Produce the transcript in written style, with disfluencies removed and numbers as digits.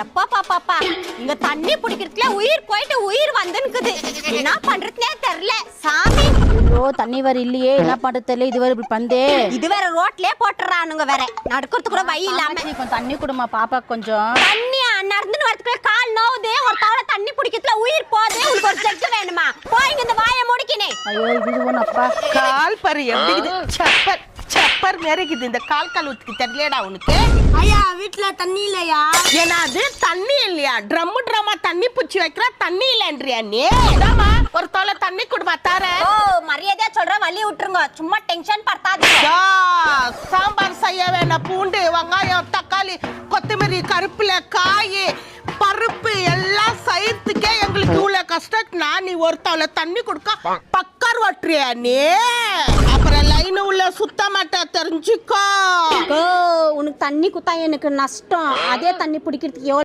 எப்பா பாப்பா இங்க தண்ணி பிடிக்கிறதுல உயிர் போயிட்டு உயிர் வந்துன்னுக்குது. என்ன பண்றதுனே தெரியல சாமி. ஐயோ தண்ணி வர இல்லையே, என்ன பண்றது தெரியல. இது வேற இப்படி பந்தே, இது வேற ரோட்லயே போட்டுறானுங்க, வேற நடக்கிறது கூட வழி இல்லாம. கொஞ்சம் தண்ணி குடுமா பாப்பா. கொஞ்சம் தண்ணி நடந்துன்னு வரதுக்குள்ள கால் நோவுது. ஒரு தவளை தண்ணி பிடிக்கிறதுல உயிர் போகுது. உங்களுக்கு ஒரு ஜெக்கு வேணுமா? போய் இந்த வாயை முடிக்கினே. ஐயோ இது ஒண்ணப்பா. கால் பரு எப்படி சப்பர் சப்பர் மேரிக்குது. இந்த கால் ஊத்துக்கு தெரியலடா உனக்கு? ஐயா வீட்டுல தண்ணி இல்லையா? ஏன்னா அது தண்ணி இல்லையா? ட்ரம்மா தண்ணி பிடிச்சி வைக்கிற தண்ணி இல்லைன்றியா நீ? ஒரு தோலை தண்ணி குடுமா தார. ஓ மரியாதையா சொல்றேன், வள்ளி விட்டுருங்க. சும்மா டென்ஷன் படுத்தாதீங்க. சாம்பார் செய்ய வேணாம். பூண்டு வெங்காயம் தக்காளி கொத்தமல்லி கருப்புல காய் பருப்பு எல்லாம் செய்யறதுக்கே எங்களுக்கு இவ்வளவு கஷ்டம். நீ ஒரு தவளை தண்ணி கொடுக்க பக்கர் வட்டுறியா நீ? அப்புறம் லைன் உள்ள சுத்த மாட்டா தெரிஞ்சுக்கோ. உனக்கு தண்ணி குத்தா எனக்கு நஷ்டம். அதே தண்ணி பிடிக்கிறதுக்கு எவ்வளவு